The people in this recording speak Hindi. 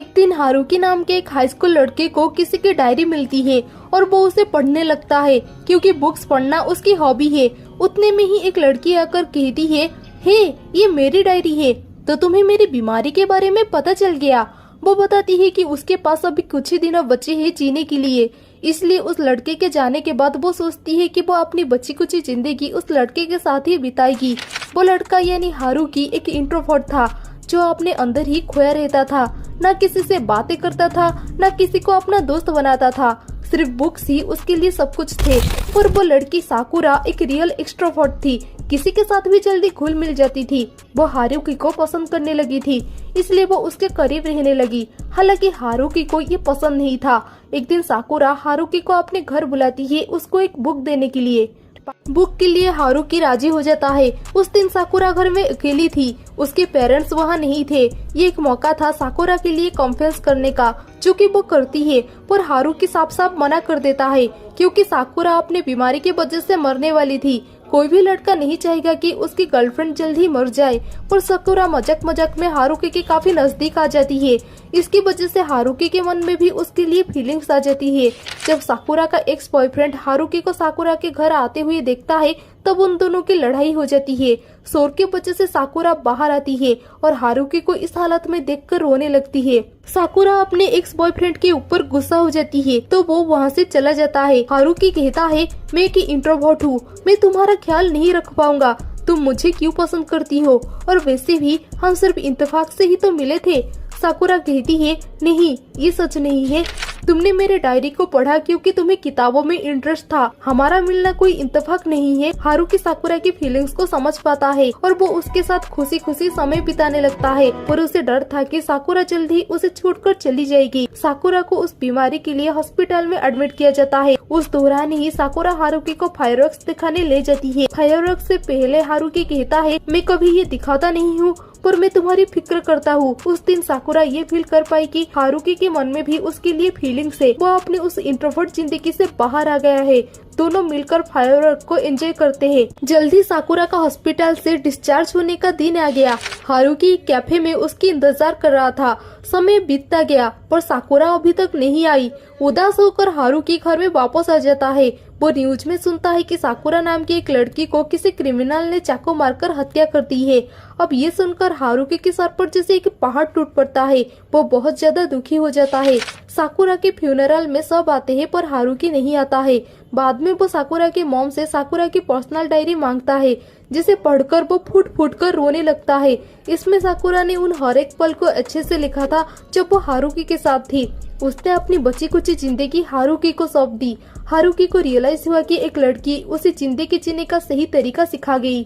एक दिन हारुकी नाम के एक हाई स्कूल लड़के को किसी की डायरी मिलती है और वो उसे पढ़ने लगता है क्योंकि बुक्स पढ़ना उसकी हॉबी है। उतने में ही एक लड़की आकर कहती है, हे ये मेरी डायरी है, तो तुम्हें मेरी बीमारी के बारे में पता चल गया। वो बताती है कि उसके पास अभी कुछ ही दिन बचे हैं जीने के लिए, इसलिए उस लड़के के जाने के बाद वो सोचती है कि वो अपनी बची कुची जिंदगी उस लड़के के साथ ही बिताएगी। वो लड़का यानी हारुकी एक इंट्रोवर्ट था जो अपने अंदर ही खोया रहता था, न किसी से बातें करता था, न किसी को अपना दोस्त बनाता था, सिर्फ बुक्स ही उसके लिए सब कुछ थे। और वो लड़की साकुरा एक रियल एक्सट्रोवर्ट थी, किसी के साथ भी जल्दी घुल मिल जाती थी। वो हारुकी को पसंद करने लगी थी, इसलिए वो उसके करीब रहने लगी। हालांकि हारुकी को ये पसंद नहीं था। एक दिन साकुरा हारुकी को अपने घर बुलाती है उसको एक बुक देने के लिए। बुक के लिए हारुकी राजी हो जाता है। उस दिन साकुरा घर में अकेली थी, उसके पेरेंट्स वहाँ नहीं थे। ये एक मौका था साकुरा के लिए कॉन्फेस करने का, जो कि वो करती है, पर हारुकी साफ साफ मना कर देता है क्योंकि साकुरा अपनी बीमारी की वजह से मरने वाली थी। कोई भी लड़का नहीं चाहेगा कि उसकी गर्लफ्रेंड जल्द ही मर जाए, पर साकुरा मजाक मजाक में हारुकी के काफी नजदीक आ जाती है। इसकी वजह से हारुकी के मन में भी उसके लिए फीलिंग्स आ जाती है। जब साकुरा का एक्स बॉयफ्रेंड हारुकी को साकुरा के घर आते हुए देखता है तब उन दोनों की लड़ाई हो जाती है। शोर की वजह से साकुरा बाहर आती है और हारुकी को इस हालत में देखकर रोने लगती है। साकुरा अपने एक्स बॉयफ्रेंड के ऊपर गुस्सा हो जाती है तो वो वहाँ से चला जाता है। हारुकी कहता है, मैं एक इंट्रोवर्ट हूँ, मैं तुम्हारा ख्याल नहीं रख पाऊंगा, तुम मुझे क्यों पसंद करती हो, और वैसे भी हम सिर्फ इत्तेफाक से ही तो मिले थे। साकुरा कहती है, नहीं ये सच नहीं है, तुमने मेरे डायरी को पढ़ा क्योंकि तुम्हें किताबों में इंटरेस्ट था, हमारा मिलना कोई इत्तेफाक नहीं है। हारुकी साकुरा की फीलिंग्स को समझ पाता है और वो उसके साथ खुशी खुशी समय बिताने लगता है, पर उसे डर था कि साकुरा जल्द ही उसे छोड़कर चली जाएगी। साकुरा को उस बीमारी के लिए हॉस्पिटल में एडमिट किया जाता है। उस दौरान ही साकुरा हारुकी को फायरवर्क्स दिखाने ले जाती है। फायरवर्क्स से पहले हारुकी कहता है, मैं कभी ये दिखाता नहीं हूँ पर मैं तुम्हारी फिक्र करता हूँ। उस दिन साकुरा ये फील कर पाई कि हारुकी के मन में भी उसके लिए फीलिंग्स है। वो अपनी उस इंट्रोवर्ट जिंदगी से बाहर आ गया है। दोनों मिलकर फायरवर्क को एंजॉय करते हैं। जल्दी साकुरा का हॉस्पिटल से डिस्चार्ज होने का दिन आ गया। हारुकी कैफे में उसकी इंतजार कर रहा था। समय बीतता गया पर साकुरा अभी तक नहीं आई। उदास होकर हारुकी घर में वापस आ जाता है। वो न्यूज में सुनता है कि साकुरा नाम की एक लड़की को किसी क्रिमिनल ने चाकू मारकर हत्या कर दी है। अब ये सुनकर हारुकी के सर पर जैसे एक पहाड़ टूट पड़ता है। वो बहुत ज्यादा दुखी हो जाता है। साकुरा के फ्यूनरल में सब आते हैं पर हारुकी नहीं आता है। बाद में वो साकुरा के मॉम से साकुरा की पर्सनल डायरी मांगता है, जिसे पढ़कर वो फूट फूट कर रोने लगता है। इसमें साकुरा ने उन हर एक पल को अच्छे से लिखा था जब वो हारुकी के साथ थी। उसने अपनी बची कुची जिंदगी हारुकी को सौंप दी। हारुकी को रियलाइज हुआ कि एक लड़की उसे जिंदगी जीने का सही तरीका सिखा गई।